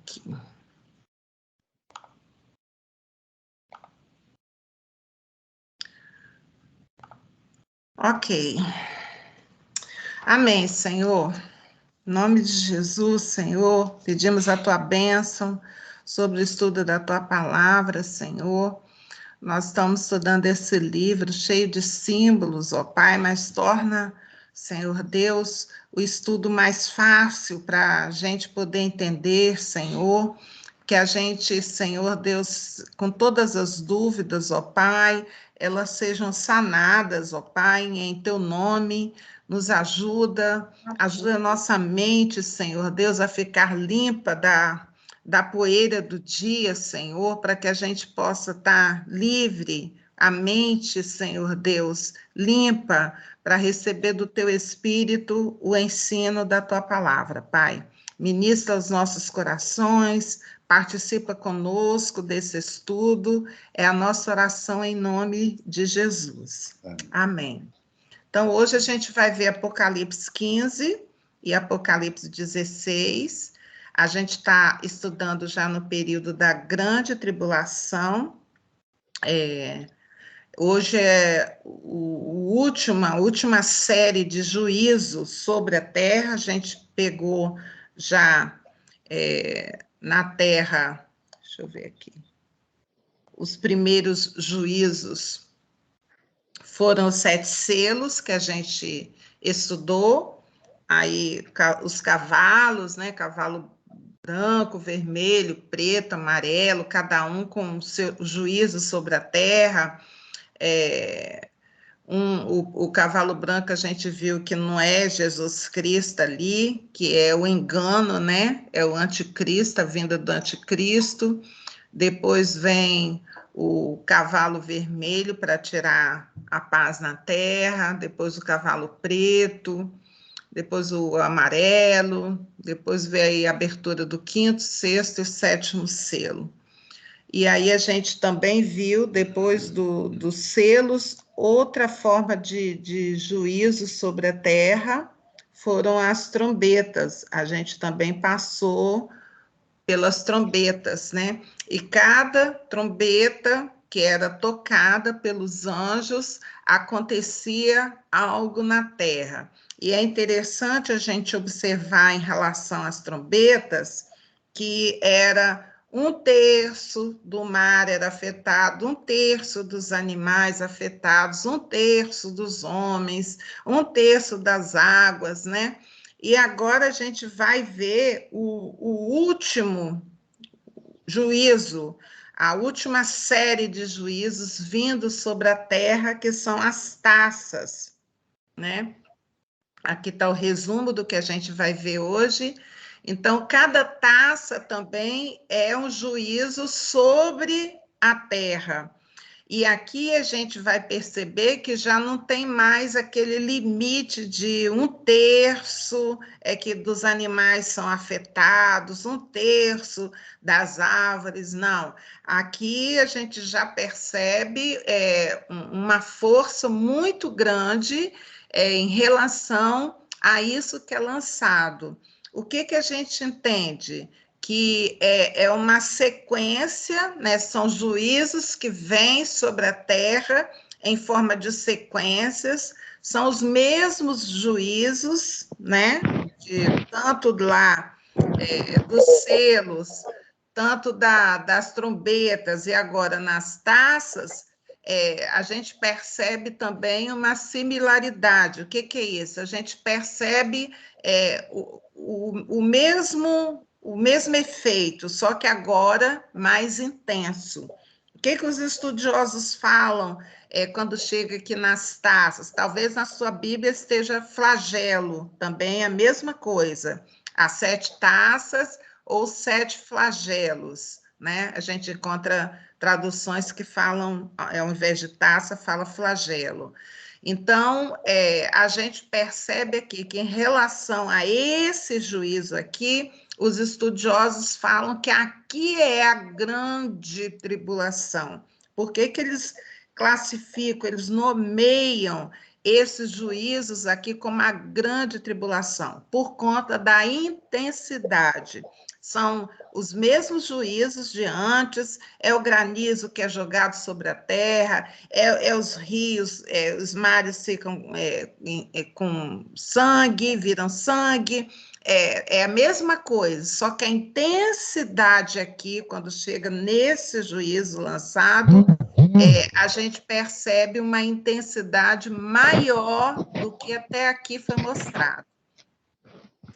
aqui. Ok. Amém, Senhor. Em nome de Jesus, Senhor, pedimos a tua bênção sobre o estudo da tua palavra, Senhor. Nós estamos estudando esse livro cheio de símbolos, ó Pai, mas torna, Senhor Deus, o estudo mais fácil para a gente poder entender, Senhor. Que a gente, Senhor Deus, com todas as dúvidas, ó Pai, elas sejam sanadas, ó Pai, em teu nome. Nos ajuda a nossa mente, Senhor Deus, a ficar limpa da poeira do dia, Senhor, para que a gente possa estar livre, a mente, Senhor Deus, limpa, para receber do teu Espírito o ensino da tua palavra, Pai. Ministra os nossos corações, participa conosco desse estudo, é a nossa oração em nome de Jesus. Amém. Então, hoje a gente vai ver Apocalipse 15 e Apocalipse 16. A gente está estudando já no período da grande tribulação. Hoje é a última série de juízos sobre a terra. A gente pegou já na terra, deixa eu ver aqui, os primeiros juízos foram os 7 selos que a gente estudou, aí os cavalos, né, cavalo branco, vermelho, preto, amarelo, cada um com o seu juízo sobre a terra. O cavalo branco a gente viu que não é Jesus Cristo ali, que é o engano, né? É o anticristo, a vinda do anticristo. Depois vem o cavalo vermelho para tirar a paz na terra, depois o cavalo preto, depois o amarelo, depois vem a abertura do 5º, 6º e 7º selo. E aí a gente também viu, depois dos selos, outra forma de juízo sobre a terra, foram as trombetas. A gente também passou pelas trombetas, né? E cada trombeta que era tocada pelos anjos, acontecia algo na terra. E é interessante a gente observar em relação às trombetas, que era 1/3 do mar era afetado, 1/3 dos animais afetados, 1/3 dos homens, 1/3 das águas, né? E agora a gente vai ver o último juízo, a última série de juízos vindo sobre a terra, que são as taças, né? Aqui está o resumo do que a gente vai ver hoje. Então, cada taça também é um juízo sobre a terra. E aqui a gente vai perceber que já não tem mais aquele limite de 1/3 que dos animais são afetados, 1/3 das árvores, não. Aqui a gente já percebe uma força muito grande em relação a isso que é lançado. O que a gente entende? Que é uma sequência, né? São juízos que vêm sobre a terra em forma de sequências, são os mesmos juízos, né? Tanto lá dos selos, tanto das trombetas e agora nas taças, a gente percebe também uma similaridade. O que é isso? A gente percebe o mesmo efeito, só que agora mais intenso. O que os estudiosos falam quando chega aqui nas taças? Talvez na sua Bíblia esteja flagelo, também é a mesma coisa. As 7 taças ou 7 flagelos, né? A gente encontra traduções que falam, ao invés de taça, fala flagelo. Então, a gente percebe aqui que, em relação a esse juízo aqui, os estudiosos falam que aqui é a grande tribulação. Por que eles classificam, eles nomeiam esses juízos aqui como a grande tribulação? Por conta da intensidade. são os mesmos juízos de antes, é o granizo que é jogado sobre a terra, é os rios, os mares ficam com sangue, viram sangue, é a mesma coisa, só que a intensidade aqui, quando chega nesse juízo lançado, a gente percebe uma intensidade maior do que até aqui foi mostrado.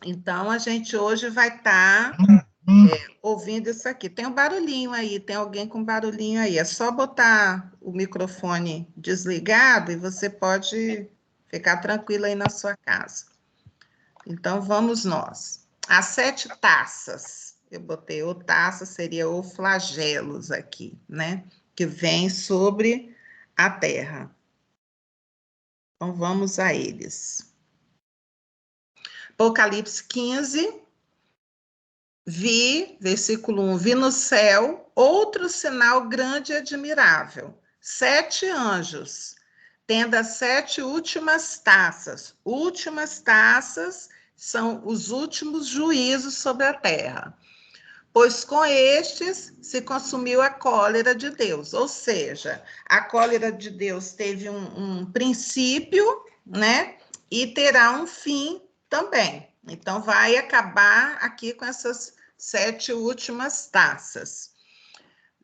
Então, a gente hoje vai estar ouvindo isso aqui. Tem um barulhinho aí, tem alguém com barulhinho aí. É só botar o microfone desligado e você pode ficar tranquilo aí na sua casa. Então, vamos nós. As 7 taças. Eu botei o taça, seria o flagelos aqui, né? Que vem sobre a terra. Então, vamos a eles. Apocalipse 15, versículo 1, vi no céu outro sinal grande e admirável, 7 anjos, tendo as 7 últimas taças. Últimas taças são os últimos juízos sobre a terra. Pois com estes se consumiu a cólera de Deus, ou seja, a cólera de Deus teve um princípio, né? E terá um fim também. Então, vai acabar aqui com essas 7 últimas taças.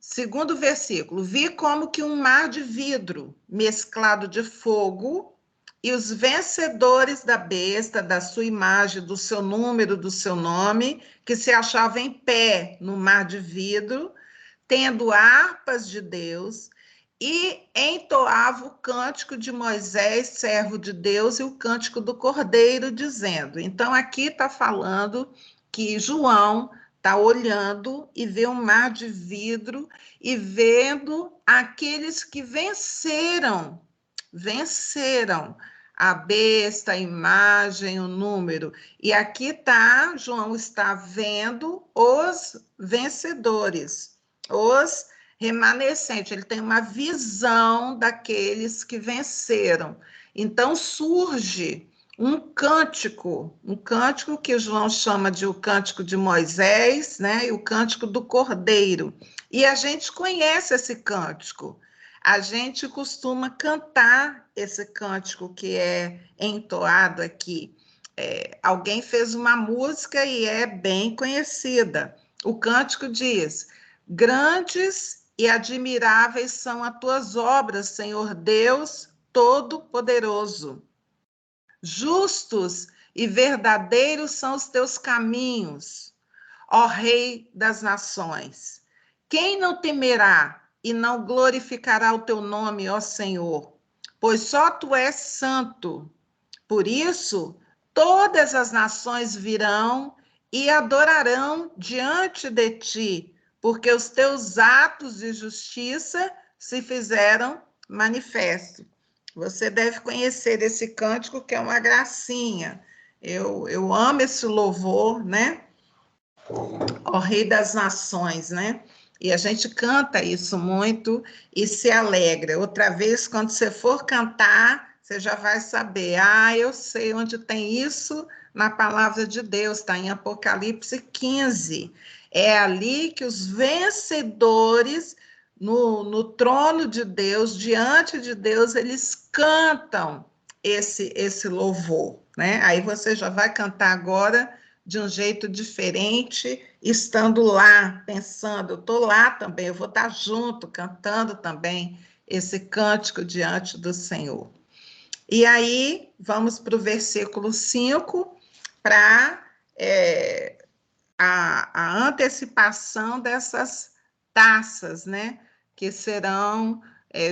Segundo versículo, vi como que um mar de vidro mesclado de fogo, e os vencedores da besta, da sua imagem, do seu número, do seu nome, que se achavam em pé no mar de vidro, tendo harpas de Deus, e entoava o cântico de Moisés, servo de Deus, e o cântico do Cordeiro, dizendo. Então, aqui está falando que João está olhando e vê um mar de vidro e vendo aqueles que venceram a besta, a imagem, o número. E aqui está, João está vendo os vencedores, os remanescentes. Ele tem uma visão daqueles que venceram. Então surge um cântico que João chama de o cântico de Moisés, né? E o cântico do Cordeiro. E a gente conhece esse cântico. A gente costuma cantar esse cântico que é entoado aqui. Alguém fez uma música e é bem conhecida. O cântico diz: grandes e admiráveis são as tuas obras, Senhor Deus Todo-Poderoso. Justos e verdadeiros são os teus caminhos, ó Rei das nações. Quem não temerá e não glorificará o teu nome, ó Senhor? Pois só tu és santo. Por isso, todas as nações virão e adorarão diante de ti, porque os teus atos de justiça se fizeram manifestos. Você deve conhecer esse cântico, que é uma gracinha. Eu amo esse louvor, né? Ó Rei das Nações, né? E a gente canta isso muito e se alegra. Outra vez, quando você for cantar, você já vai saber. Eu sei onde tem isso na palavra de Deus, está em Apocalipse 15. É ali que os vencedores no trono de Deus, diante de Deus, eles cantam esse louvor, né? Aí você já vai cantar agora de um jeito diferente, estando lá, pensando, eu estou lá também, eu vou estar junto, cantando também esse cântico diante do Senhor. E aí, vamos para o versículo 5, para a antecipação dessas taças, né, que serão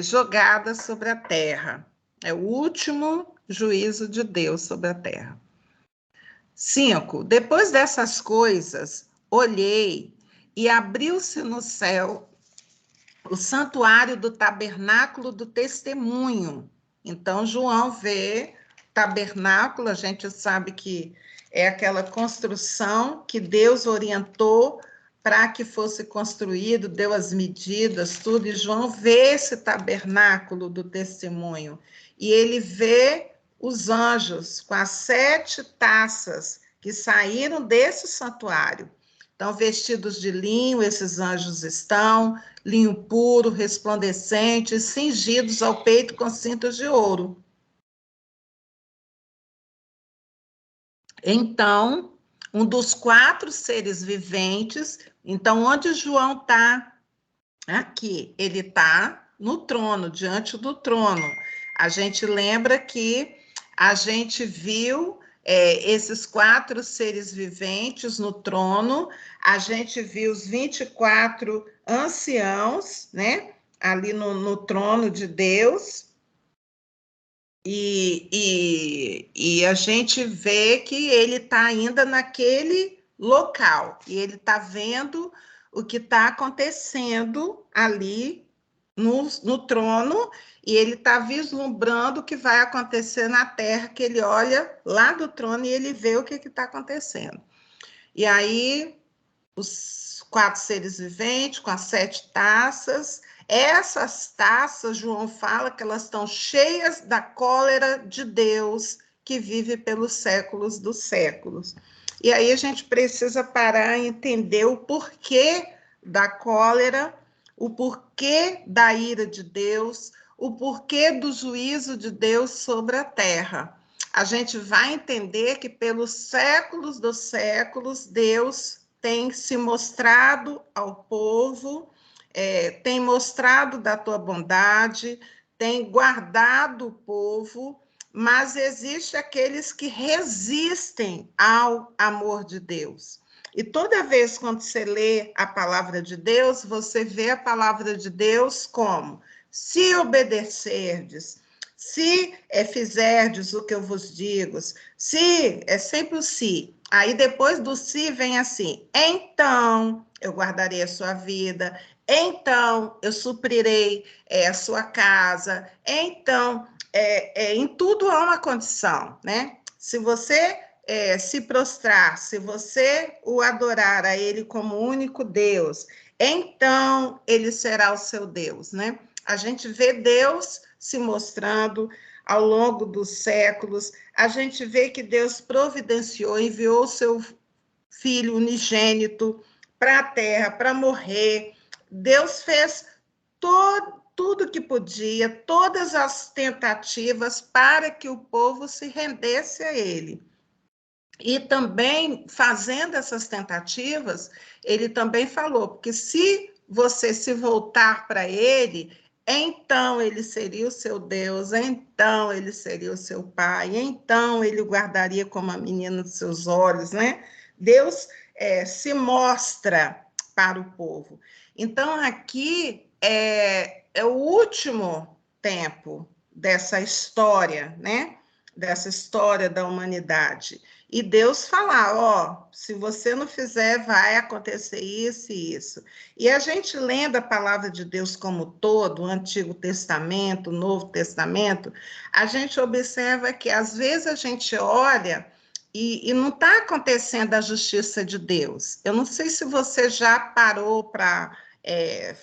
jogadas sobre a terra. É o último juízo de Deus sobre a terra. 5. Depois dessas coisas, olhei e abriu-se no céu o santuário do tabernáculo do testemunho. Então, João vê tabernáculo, a gente sabe que é aquela construção que Deus orientou para que fosse construído, deu as medidas, tudo, e João vê esse tabernáculo do testemunho, e ele vê os anjos com as 7 taças que saíram desse santuário. Então, vestidos de linho, esses anjos estão, linho puro, resplandecente, cingidos ao peito com cintos de ouro. Então, um dos 4 seres viventes, então, onde João está? Aqui, ele está no trono, diante do trono. A gente lembra que a gente viu esses 4 seres viventes no trono, a gente viu os 24 anciãos, né, ali no trono de Deus, e a gente vê que ele está ainda naquele local, e ele está vendo o que está acontecendo ali no trono, e ele está vislumbrando o que vai acontecer na terra, que ele olha lá do trono e ele vê o que está acontecendo. E aí, os 4 seres viventes com as 7 taças, essas taças, João fala que elas estão cheias da cólera de Deus, que vive pelos séculos dos séculos. E aí a gente precisa parar e entender o porquê da cólera, o porquê da ira de Deus, o porquê do juízo de Deus sobre a terra. A gente vai entender que pelos séculos dos séculos, Deus tem se mostrado ao povo, tem mostrado da tua bondade, tem guardado o povo, mas existe aqueles que resistem ao amor de Deus. E toda vez quando você lê a palavra de Deus, você vê a palavra de Deus como: se obedecerdes, se fizerdes o que eu vos digo, se, é sempre o se. Aí depois do se vem assim: então eu guardarei a sua vida, então eu suprirei a sua casa, então em tudo há uma condição, né? Se você se prostrar, se você o adorar a ele como único Deus, então ele será o seu Deus, né? A gente vê Deus se mostrando ao longo dos séculos, a gente vê que Deus providenciou, enviou o seu Filho unigênito para a terra, para morrer. Deus fez tudo que podia, todas as tentativas para que o povo se rendesse a ele. E também, fazendo essas tentativas, ele também falou, porque se você se voltar para ele, então ele seria o seu Deus, então ele seria o seu pai, então ele o guardaria como a menina dos seus olhos, né? Deus se mostra para o povo. Então, aqui é o último tempo dessa história, né? Dessa história da humanidade. E Deus falar, ó, se você não fizer, vai acontecer isso e isso. E a gente lendo a palavra de Deus como todo, o Antigo Testamento, o Novo Testamento, a gente observa que às vezes a gente olha e não está acontecendo a justiça de Deus. Eu não sei se você já parou para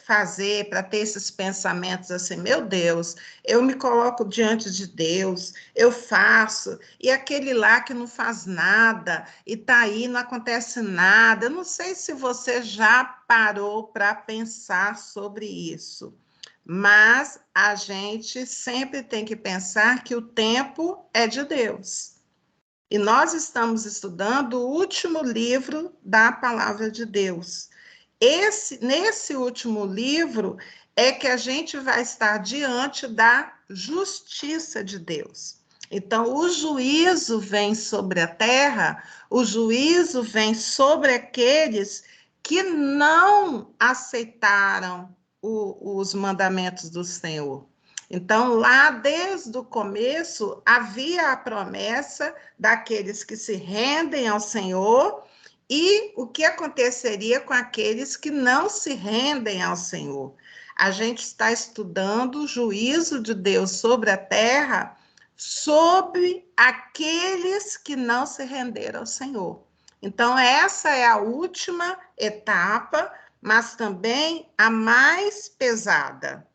fazer, para ter esses pensamentos assim, meu Deus, eu me coloco diante de Deus, eu faço, e aquele lá que não faz nada, e está aí, não acontece nada. Eu não sei se você já parou para pensar sobre isso, mas a gente sempre tem que pensar que o tempo é de Deus. E nós estamos estudando o último livro da Palavra de Deus. Nesse último livro é que a gente vai estar diante da justiça de Deus. Então, o juízo vem sobre a terra, o juízo vem sobre aqueles que não aceitaram os mandamentos do Senhor. Então, lá desde o começo, havia a promessa daqueles que se rendem ao Senhor e o que aconteceria com aqueles que não se rendem ao Senhor. A gente está estudando o juízo de Deus sobre a terra, sobre aqueles que não se renderam ao Senhor. Então, essa é a última etapa, mas também a mais pesada.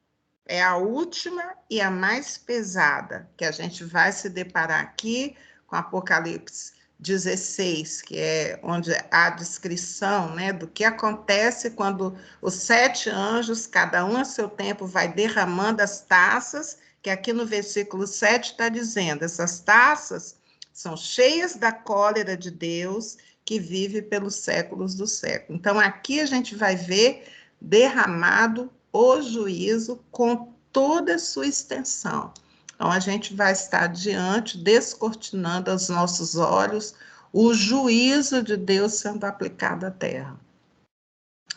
É a última e a mais pesada, que a gente vai se deparar aqui com Apocalipse 16, que é onde há a descrição, né, do que acontece quando os 7 anjos, cada um a seu tempo, vai derramando as taças, que aqui no versículo 7 está dizendo, essas taças são cheias da cólera de Deus, que vive pelos séculos dos séculos. Então, aqui a gente vai ver derramado o juízo com toda a sua extensão. Então, a gente vai estar diante, descortinando aos nossos olhos, o juízo de Deus sendo aplicado à terra.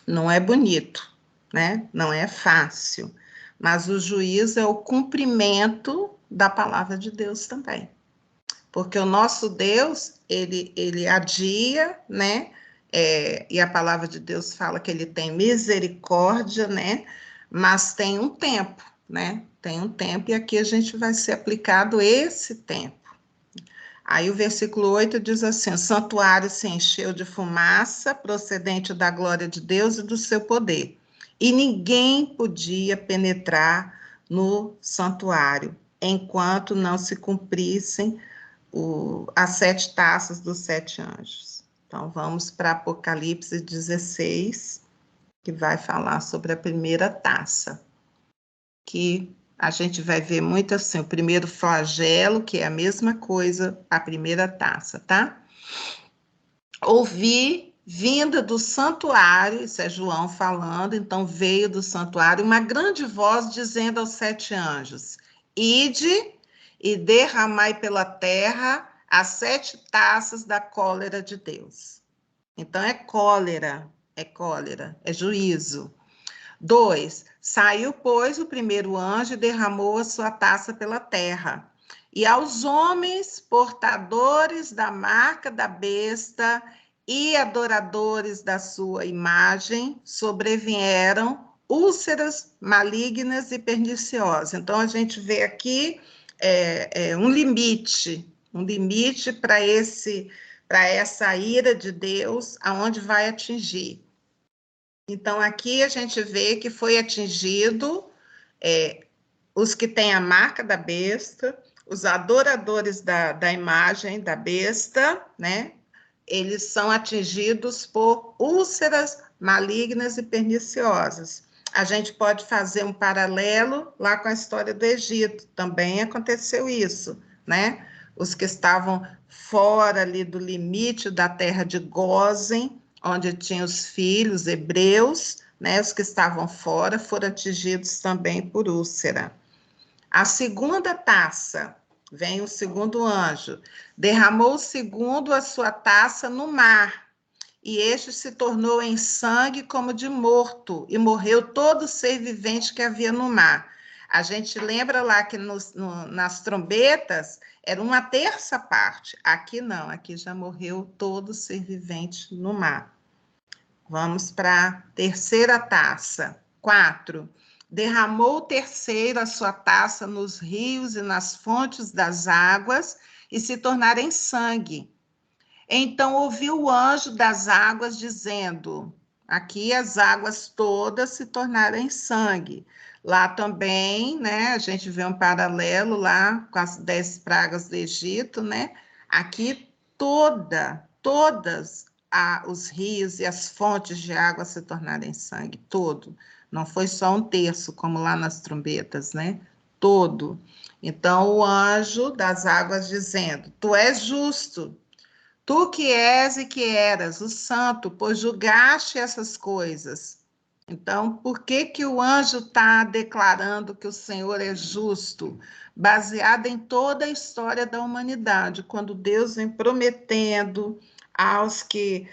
Não é bonito, né? Não é fácil, mas o juízo é o cumprimento da palavra de Deus também. Porque o nosso Deus, ele adia, né? E a palavra de Deus fala que ele tem misericórdia, né? Mas tem um tempo, né? Tem um tempo, e aqui a gente vai ser aplicado esse tempo. Aí o versículo 8 diz assim: o santuário se encheu de fumaça procedente da glória de Deus e do seu poder, e ninguém podia penetrar no santuário, enquanto não se cumprissem as 7 taças dos 7 anjos. Então, vamos para Apocalipse 16, que vai falar sobre a primeira taça, que a gente vai ver muito assim, o primeiro flagelo, que é a mesma coisa, a primeira taça, tá? Ouvi, vinda do santuário, isso é João falando, então veio do santuário, uma grande voz dizendo aos 7 anjos, ide e derramai pela terra as 7 taças da cólera de Deus. Então é cólera, é juízo. 2, saiu, pois, o primeiro anjo e derramou a sua taça pela terra. E aos homens portadores da marca da besta e adoradores da sua imagem sobrevieram úlceras malignas e perniciosas. Então, a gente vê aqui um limite para essa ira de Deus, aonde vai atingir. Então, aqui a gente vê que foi atingido os que têm a marca da besta, os adoradores da imagem da besta, né? Eles são atingidos por úlceras malignas e perniciosas. A gente pode fazer um paralelo lá com a história do Egito, também aconteceu isso, né? Os que estavam fora ali do limite da terra de Gósen, onde tinha os filhos hebreus, né? Os que estavam fora foram atingidos também por úlcera. A segunda taça, vem o segundo anjo, derramou o segundo a sua taça no mar, e este se tornou em sangue como de morto, e morreu todo ser vivente que havia no mar. A gente lembra lá que nas trombetas era 1/3 parte, aqui não, aqui já morreu todo ser vivente no mar. Vamos para a terceira taça. 4. Derramou o terceiro a sua taça nos rios e nas fontes das águas e se tornaram em sangue. Então ouviu o anjo das águas dizendo, aqui as águas todas se tornaram em sangue. Lá também, né, a gente vê um paralelo lá com as 10 pragas do Egito, né? Aqui todas os rios e as fontes de água se tornaram em sangue, todo. Não foi só 1/3, como lá nas trombetas, né? Todo. Então o anjo das águas dizendo, tu és justo, tu que és e que eras o santo, pois julgaste essas coisas. Então, por que o anjo está declarando que o Senhor é justo? Baseado em toda a história da humanidade, quando Deus vem prometendo aos que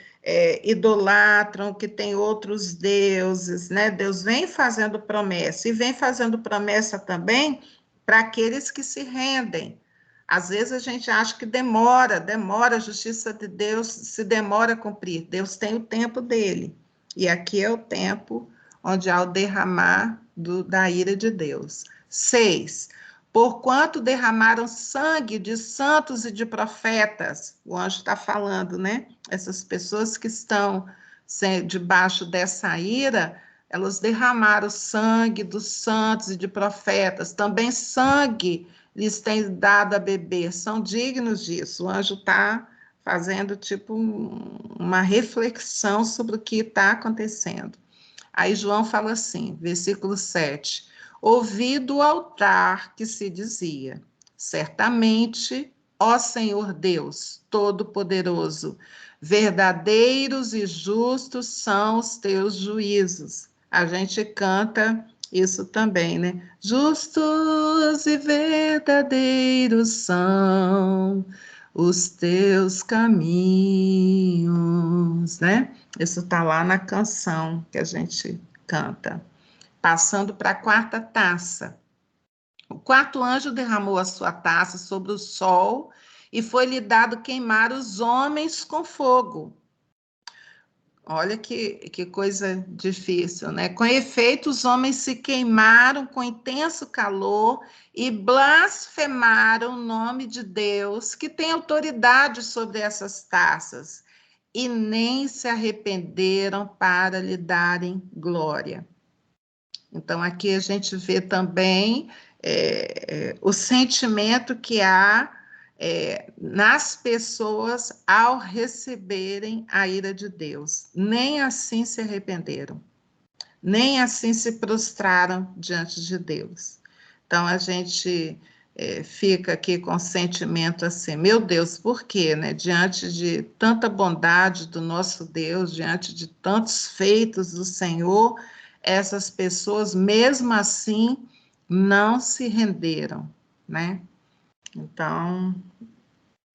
idolatram, que tem outros deuses, né? Deus vem fazendo promessa, e vem fazendo promessa também para aqueles que se rendem. Às vezes a gente acha que demora, a justiça de Deus se demora a cumprir. Deus tem o tempo dele. E aqui é o tempo onde há o derramar da ira de Deus. 6. Porquanto derramaram sangue de santos e de profetas, o anjo está falando, né? Essas pessoas que estão debaixo dessa ira, elas derramaram sangue dos santos e de profetas, também sangue lhes tem dado a beber, são dignos disso. O anjo está fazendo tipo uma reflexão sobre o que está acontecendo. Aí João fala assim, versículo 7, ouvi do altar que se dizia, certamente, ó Senhor Deus, Todo-Poderoso, verdadeiros e justos são os teus juízos. A gente canta isso também, né? Justos e verdadeiros são os teus caminhos, né? Isso está lá na canção que a gente canta. Passando para a quarta taça. O quarto anjo derramou a sua taça sobre o sol e foi-lhe dado queimar os homens com fogo. Olha que coisa difícil, né? Com efeito, os homens se queimaram com intenso calor e blasfemaram o nome de Deus, que tem autoridade sobre essas taças, e nem se arrependeram para lhe darem glória. Então, aqui a gente vê também o sentimento que há nas pessoas ao receberem a ira de Deus. Nem assim se arrependeram, nem assim se prostraram diante de Deus. Então, a gente fica aqui com o sentimento assim, meu Deus, por quê, né? Diante de tanta bondade do nosso Deus, diante de tantos feitos do Senhor, essas pessoas, mesmo assim, não se renderam, né? Então,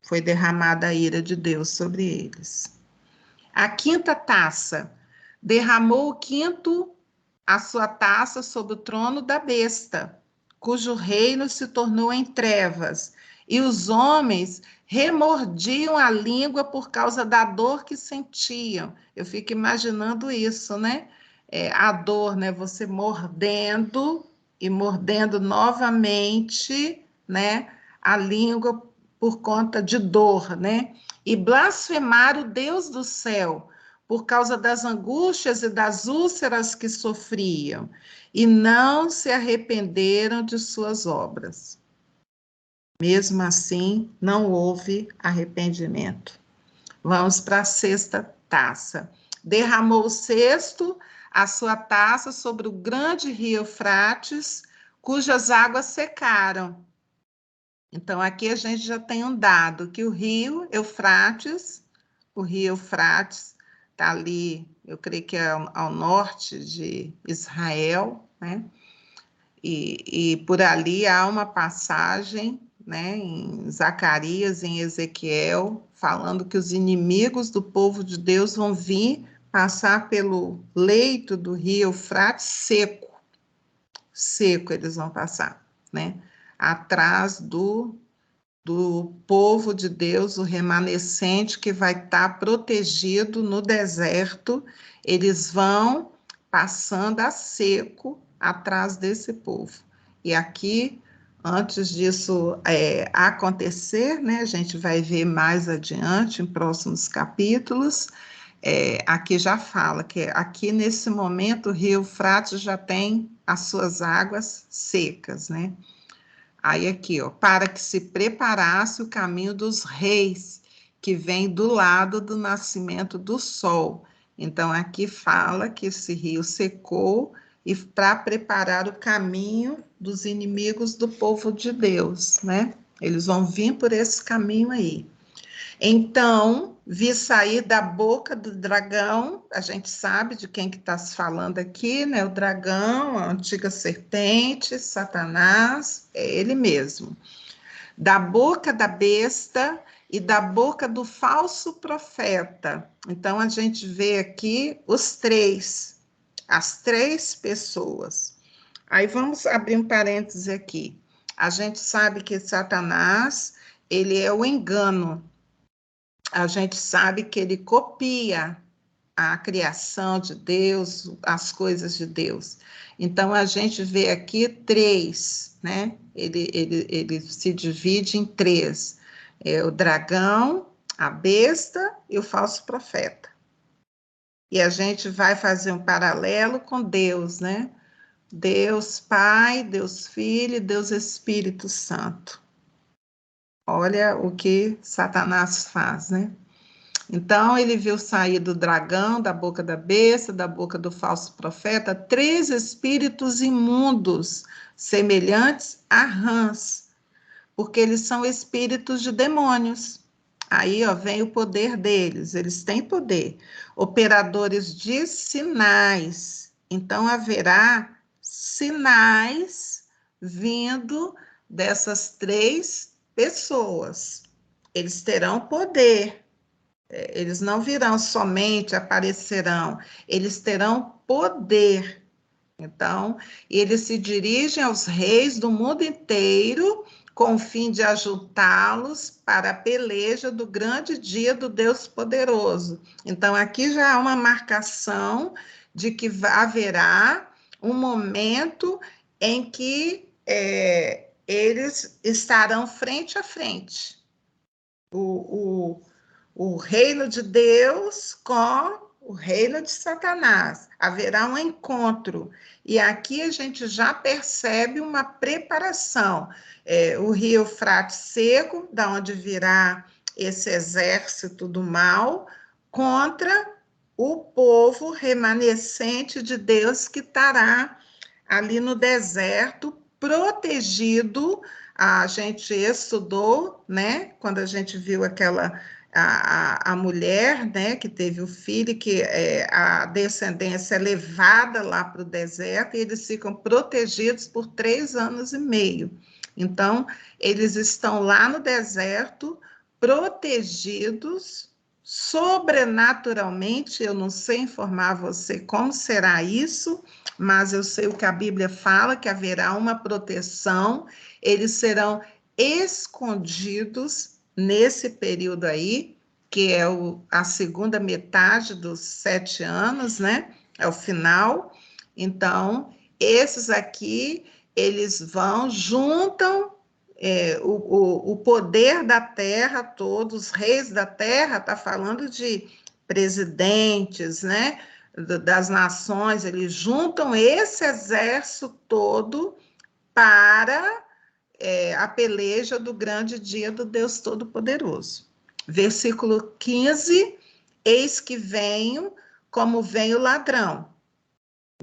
foi derramada a ira de Deus sobre eles. A quinta taça, derramou o quinto a sua taça sobre o trono da besta, cujo reino se tornou em trevas, e os homens remordiam a língua por causa da dor que sentiam. Eu fico imaginando isso, né? A dor, né? Você mordendo e mordendo novamente, né? A língua por conta de dor, né? E blasfemar o Deus do céu por causa das angústias e das úlceras que sofriam, e não se arrependeram de suas obras. Mesmo assim, não houve arrependimento. Vamos para a sexta taça. Derramou o sexto a sua taça sobre o grande rio Eufrates, cujas águas secaram. Então, aqui a gente já tem um dado, que o rio Eufrates está ali, eu creio que é ao norte de Israel, né? E por ali há uma passagem, né, em Zacarias, em Ezequiel, falando que os inimigos do povo de Deus vão vir passar pelo leito do rio Eufrates seco eles vão passar, né? Atrás do povo de Deus, o remanescente que vai estar protegido no deserto, eles vão passando a seco atrás desse povo. E aqui, antes disso acontecer, né, a gente vai ver mais adiante, em próximos capítulos, aqui já fala que aqui nesse momento o rio Eufrates já tem as suas águas secas, né? Aí aqui, ó, para que se preparasse o caminho dos reis, que vem do lado do nascimento do sol. Então, aqui fala que esse rio secou e para preparar o caminho dos inimigos do povo de Deus, né? Eles vão vir por esse caminho aí. Então, vi sair da boca do dragão, a gente sabe de quem que está se falando aqui, né? O dragão, a antiga serpente, Satanás, é ele mesmo. Da boca da besta e da boca do falso profeta. Então, a gente vê aqui as três pessoas. Aí vamos abrir um parêntese aqui. A gente sabe que Satanás, ele é o engano. A gente sabe que ele copia a criação de Deus, as coisas de Deus. Então, a gente vê aqui três, né? Ele se divide em três: o dragão, a besta e o falso profeta. E a gente vai fazer um paralelo com Deus, né? Deus Pai, Deus Filho e Deus Espírito Santo. Olha o que Satanás faz, né? Então, ele viu sair do dragão, da boca da besta, da boca do falso profeta, 3 espíritos imundos, semelhantes a rãs, porque eles são espíritos de demônios. Aí, ó, vem o poder deles, eles têm poder. Operadores de sinais. Então, haverá sinais vindo dessas 3 pessoas. Eles terão poder. Eles não virão somente, aparecerão, eles terão poder. Então, eles se dirigem aos reis do mundo inteiro com o fim de ajuntá-los para a peleja do grande dia do Deus poderoso. Então, aqui já há uma marcação de que haverá um momento em que eles estarão frente a frente. O reino de Deus com o reino de Satanás. Haverá um encontro. E aqui a gente já percebe uma preparação. O rio Eufrates seco, da onde virá esse exército do mal, contra o povo remanescente de Deus que estará ali no deserto, protegido. A gente estudou, né? Quando a gente viu aquela a mulher, né, que teve o filho, que a descendência é levada lá para o deserto e eles ficam protegidos por 3 anos e meio. Então, eles estão lá no deserto, protegidos sobrenaturalmente. Eu não sei informar você como será isso, mas eu sei o que a Bíblia fala, que haverá uma proteção, eles serão escondidos nesse período aí, que é a segunda metade dos 7 anos, né? É o final. Então, esses aqui, eles vão, juntam o poder da terra, todos os reis da terra, está falando de presidentes, né? Das nações, eles juntam esse exército todo para a peleja do grande dia do Deus Todo-Poderoso. Versículo 15: eis que venho como vem o ladrão.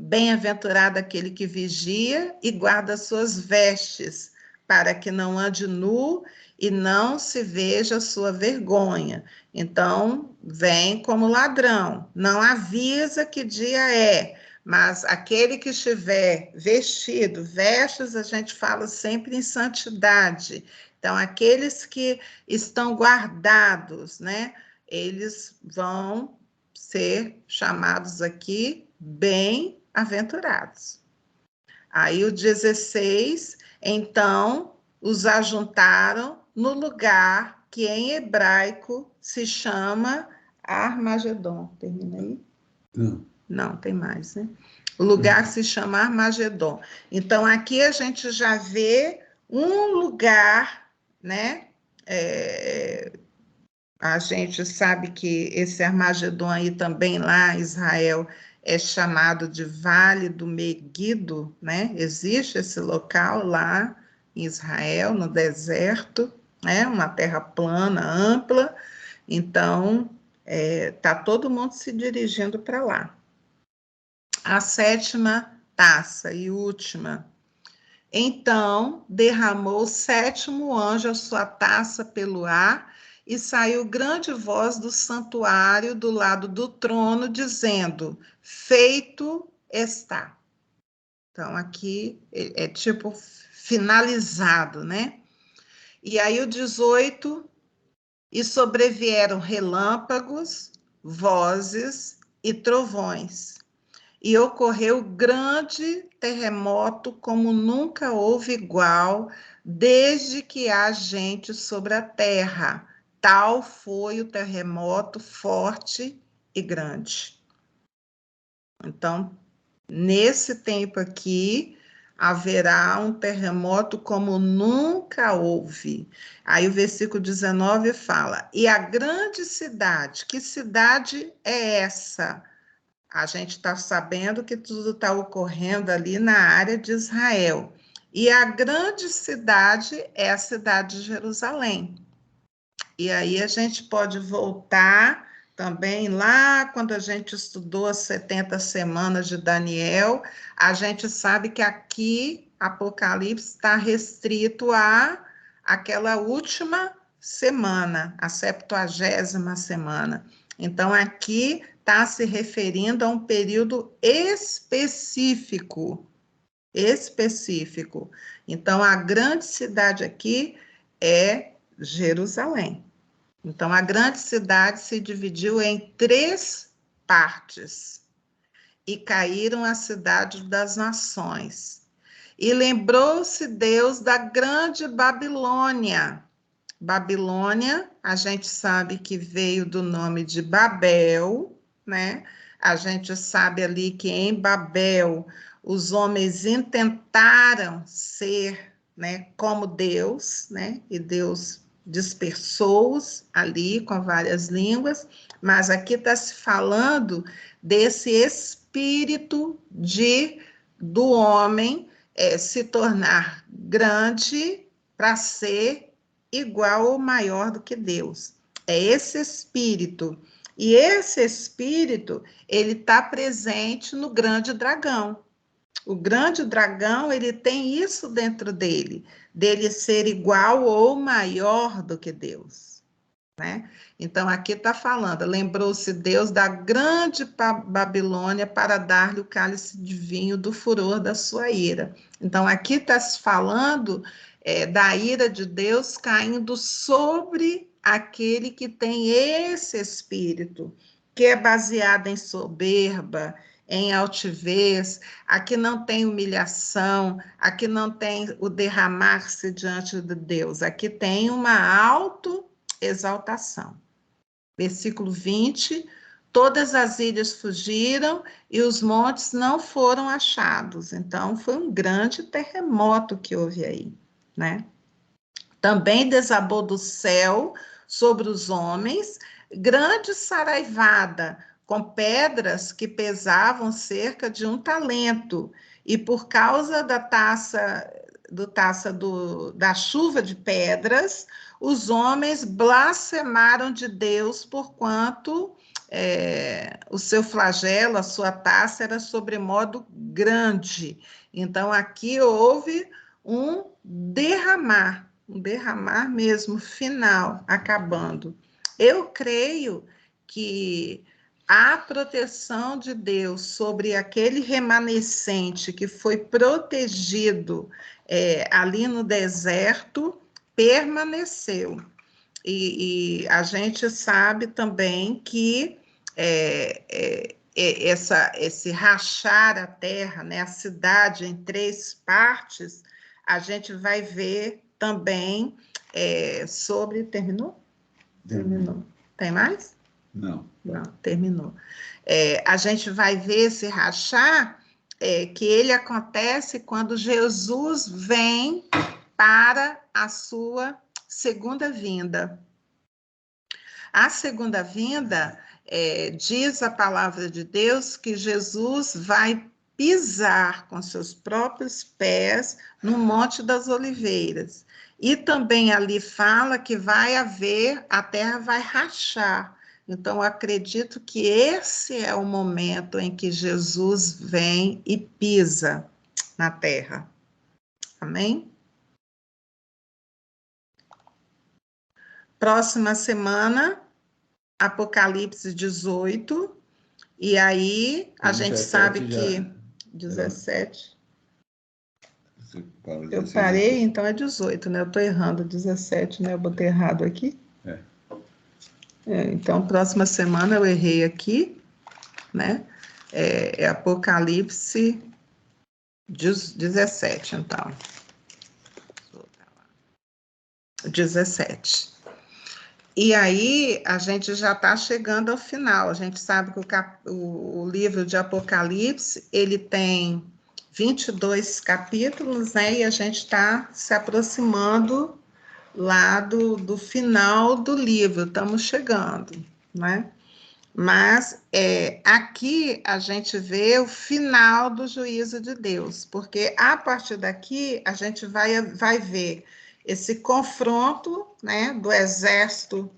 Bem-aventurado aquele que vigia e guarda suas vestes, para que não ande nu e não se veja sua vergonha. Então, vem como ladrão, não avisa que dia é, mas aquele que estiver vestido, vestes, a gente fala sempre em santidade. Então, aqueles que estão guardados, né? Eles vão ser chamados aqui bem-aventurados. Aí o 16, então, os ajuntaram no lugar que em hebraico se chama Armagedon. Termina aí? Não. Não, tem mais, né? O lugar se chama Armagedon. Então, aqui a gente já vê um lugar, né? A gente sabe que esse Armagedon aí também lá em Israel é chamado de Vale do Meguido, né? Existe esse local lá em Israel, no deserto, né? Uma terra plana, ampla. Então, tá todo mundo se dirigindo para lá. A 7ª taça e última. Então derramou o 7º anjo a sua taça pelo ar, e saiu grande voz do santuário do lado do trono, dizendo: feito está. Então, aqui é tipo finalizado, né? E aí o 18, e sobrevieram relâmpagos, vozes e trovões. E ocorreu grande terremoto como nunca houve igual, desde que há gente sobre a terra. Tal foi o terremoto forte e grande. Então, nesse tempo aqui, haverá um terremoto como nunca houve. Aí o versículo 19 fala: e a grande cidade, que cidade é essa? A gente está sabendo que tudo está ocorrendo ali na área de Israel. E a grande cidade é a cidade de Jerusalém. E aí a gente pode voltar também lá quando a gente estudou as 70 semanas de Daniel, a gente sabe que aqui Apocalipse está restrito a aquela última semana, a 70ª semana. Então aqui está se referindo a um período específico. Então a grande cidade aqui é Jerusalém. Então, a grande cidade se dividiu em 3 partes, e caíram as cidades das nações. E lembrou-se Deus da grande Babilônia. Babilônia, a gente sabe que veio do nome de Babel, né? A gente sabe ali que em Babel os homens intentaram ser, né, como Deus, né? E Deus dispersou-os ali com várias línguas, mas aqui está se falando desse espírito do homem se tornar grande para ser igual ou maior do que Deus. É esse espírito. E esse espírito, ele está presente no grande dragão. O grande dragão, ele tem isso dentro dele ser igual ou maior do que Deus, né? Então, aqui está falando, lembrou-se Deus da grande Babilônia para dar-lhe o cálice de vinho do furor da sua ira. Então, aqui está se falando da ira de Deus caindo sobre aquele que tem esse espírito, que é baseado em soberba, em altivez, aqui não tem humilhação, aqui não tem o derramar-se diante de Deus, aqui tem uma autoexaltação. Versículo 20, todas as ilhas fugiram e os montes não foram achados. Então, foi um grande terremoto que houve aí, né? Também desabou do céu sobre os homens grande saraivada, com pedras que pesavam cerca de 1 talento, e por causa da chuva de pedras, os homens blasfemaram de Deus, porquanto o seu flagelo, a sua taça era sobremodo grande. Então, aqui houve um derramar mesmo, final, acabando. Eu creio que a proteção de Deus sobre aquele remanescente que foi protegido ali no deserto permaneceu. E a gente sabe também que esse rachar a terra, né, a cidade em 3 partes, a gente vai ver também sobre... Terminou? Terminou. Tem mais? Não. Não, terminou. A gente vai ver esse rachar, que ele acontece quando Jesus vem para a sua segunda vinda. A segunda vinda, diz a palavra de Deus que Jesus vai pisar com seus próprios pés no Monte das Oliveiras. E também ali fala que a terra vai rachar. Então, acredito que esse é o momento em que Jesus vem e pisa na terra. Amém? Próxima semana, Apocalipse 18, e aí a gente sabe que... 17... Eu parei, então é 18, né? Eu estou errando, 17, né? Eu botei errado aqui. Então, próxima semana eu errei aqui, né? É Apocalipse 17, então. 17. E aí, a gente já está chegando ao final. A gente sabe que o livro de Apocalipse, ele tem 22 capítulos, né? E a gente está se aproximando lá do final do livro, estamos chegando, né? Mas aqui a gente vê o final do juízo de Deus, porque a partir daqui a gente vai ver esse confronto, né, do exército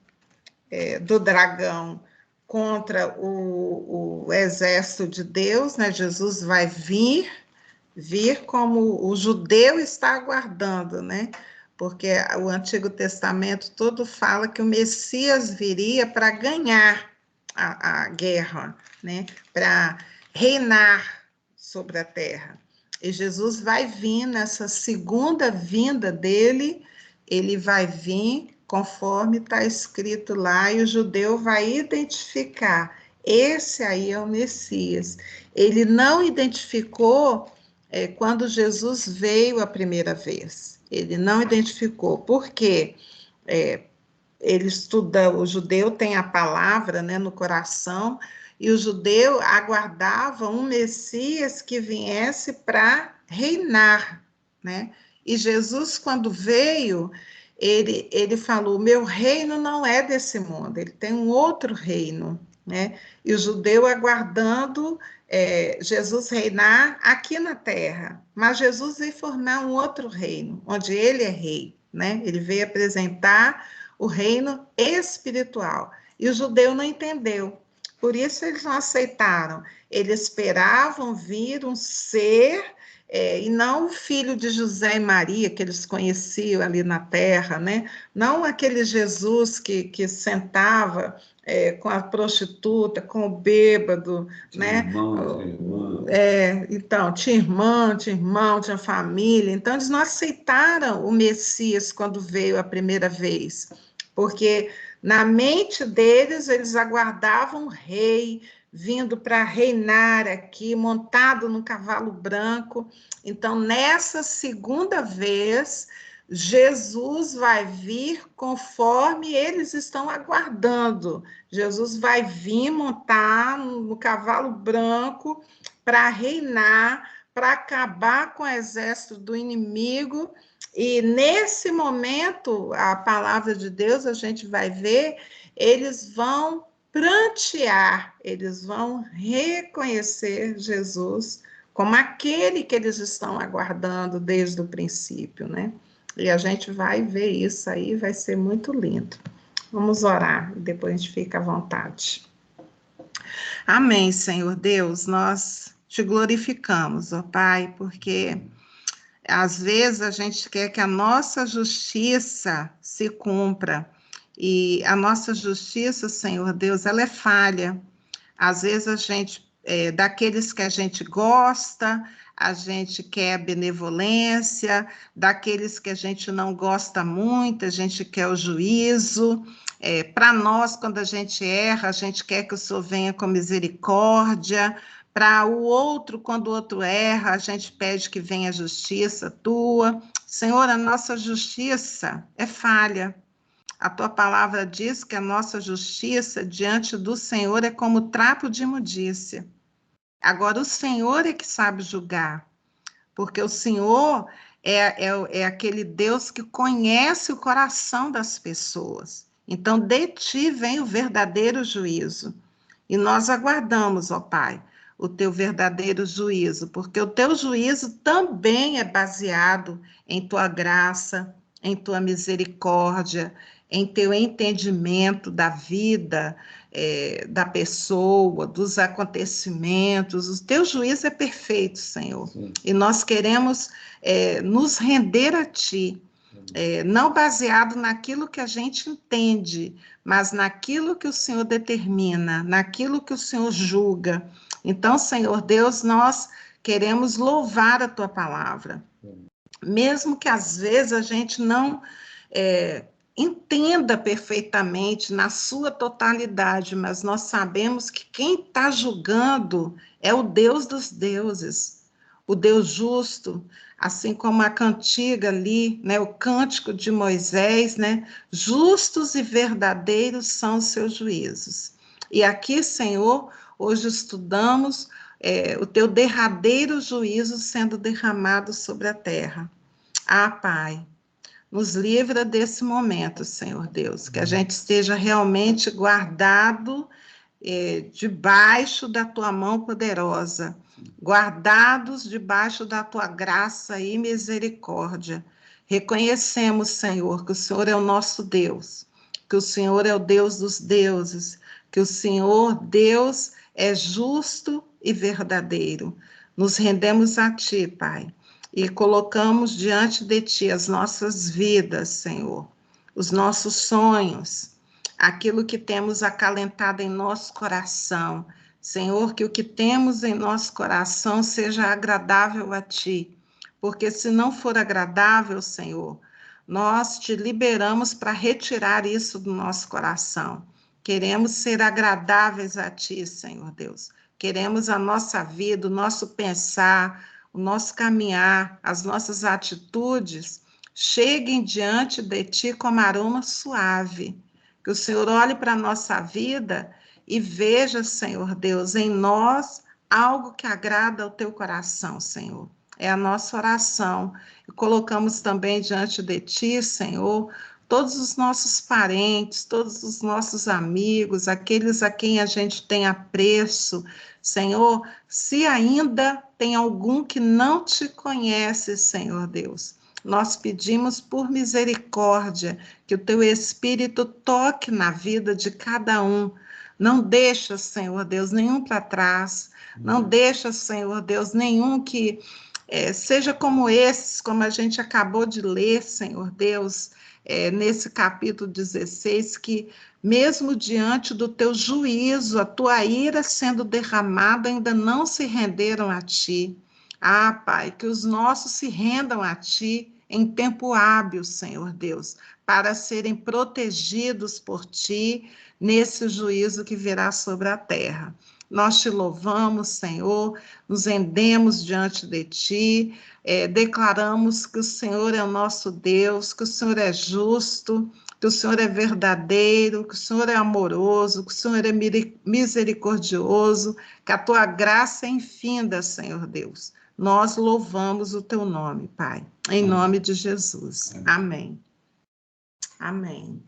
do dragão contra o exército de Deus, né? Jesus vai vir como o judeu está aguardando, né? Porque o Antigo Testamento todo fala que o Messias viria para ganhar a guerra, né? Para reinar sobre a terra. E Jesus vai vir nessa segunda vinda dele, ele vai vir conforme está escrito lá, e o judeu vai identificar, esse aí é o Messias. Ele não identificou quando Jesus veio a primeira vez. Ele não identificou. Por quê? Ele estuda, o judeu tem a palavra, né, no coração, e o judeu aguardava um Messias que viesse para reinar, né? E Jesus, quando veio, ele falou: meu reino não é desse mundo, ele tem um outro reino, né? E o judeu aguardando Jesus reinar aqui na terra, mas Jesus veio formar um outro reino, onde ele é rei, né? Ele veio apresentar o reino espiritual. E o judeu não entendeu. Por isso eles não aceitaram. Eles esperavam vir um ser, e não o filho de José e Maria, que eles conheciam ali na terra, né? Não aquele Jesus que sentava com a prostituta, com o bêbado, Tinha né? irmão, tinha irmã. Então, tinha irmão, tinha família. Então, eles não aceitaram o Messias quando veio a primeira vez, porque na mente deles, eles aguardavam um rei vindo para reinar aqui, montado num cavalo branco. Então, nessa segunda vez, Jesus vai vir conforme eles estão aguardando. Jesus vai vir montar no cavalo branco para reinar, para acabar com o exército do inimigo. E nesse momento, a palavra de Deus, a gente vai ver, eles vão prantear, eles vão reconhecer Jesus como aquele que eles estão aguardando desde o princípio, né? E a gente vai ver isso aí, vai ser muito lindo. Vamos orar, depois a gente fica à vontade. Amém, Senhor Deus, nós te glorificamos, ó Pai, porque às vezes a gente quer que a nossa justiça se cumpra, e a nossa justiça, Senhor Deus, ela é falha. Às vezes a gente, daqueles que a gente gosta, a gente quer benevolência, daqueles que a gente não gosta muito, a gente quer o juízo. Para nós, quando a gente erra, a gente quer que o Senhor venha com misericórdia. Para o outro, quando o outro erra, a gente pede que venha a justiça tua. Senhor, a nossa justiça é falha. A tua palavra diz que a nossa justiça diante do Senhor é como trapo de imundícia. Agora, o Senhor é que sabe julgar, porque o Senhor é aquele Deus que conhece o coração das pessoas. Então, de ti vem o verdadeiro juízo. E nós aguardamos, ó Pai, o teu verdadeiro juízo, porque o teu juízo também é baseado em tua graça, em tua misericórdia, em teu entendimento da vida, da pessoa, dos acontecimentos. O teu juízo é perfeito, Senhor. Sim. E nós queremos nos render a ti, não baseado naquilo que a gente entende, mas naquilo que o Senhor determina, naquilo que o Senhor julga. Então, Senhor Deus, nós queremos louvar a tua palavra, mesmo que às vezes a gente não entenda perfeitamente na sua totalidade, mas nós sabemos que quem está julgando é o Deus dos deuses, o Deus justo, assim como a cantiga ali, né, o cântico de Moisés, né, justos e verdadeiros são os seus juízos. E aqui, Senhor, hoje estudamos o teu derradeiro juízo sendo derramado sobre a terra. Ah, Pai, nos livra desse momento, Senhor Deus, que a gente esteja realmente guardado debaixo da tua mão poderosa, guardados debaixo da tua graça e misericórdia. Reconhecemos, Senhor, que o Senhor é o nosso Deus, que o Senhor é o Deus dos deuses, que o Senhor, Deus, é justo e verdadeiro. Nos rendemos a Ti, Pai, e colocamos diante de Ti as nossas vidas, Senhor, os nossos sonhos, aquilo que temos acalentado em nosso coração. Senhor, que o que temos em nosso coração seja agradável a Ti, porque se não for agradável, Senhor, nós Te liberamos para retirar isso do nosso coração. Queremos ser agradáveis a Ti, Senhor Deus. Queremos a nossa vida, o nosso pensar, o nosso caminhar, as nossas atitudes cheguem diante de Ti como aroma suave. Que o Senhor olhe para a nossa vida e veja, Senhor Deus, em nós algo que agrada ao Teu coração, Senhor. É a nossa oração. E colocamos também diante de Ti, Senhor, todos os nossos parentes, todos os nossos amigos, aqueles a quem a gente tem apreço. Senhor, se ainda tem algum que não Te conhece, Senhor Deus, nós pedimos por misericórdia que o Teu Espírito toque na vida de cada um. Não deixa, Senhor Deus, nenhum para trás. Não deixa, Senhor Deus, nenhum que seja como esses, como a gente acabou de ler, Senhor Deus, nesse capítulo 16, que mesmo diante do Teu juízo, a Tua ira sendo derramada, ainda não se renderam a Ti. Ah, Pai, que os nossos se rendam a Ti em tempo hábil, Senhor Deus, para serem protegidos por Ti nesse juízo que virá sobre a terra. Nós Te louvamos, Senhor, nos rendemos diante de Ti, declaramos que o Senhor é o nosso Deus, que o Senhor é justo, que o Senhor é verdadeiro, que o Senhor é amoroso, que o Senhor é misericordioso, que a Tua graça é infinda, Senhor Deus. Nós louvamos o Teu nome, Pai, em nome de Jesus. Amém. Amém.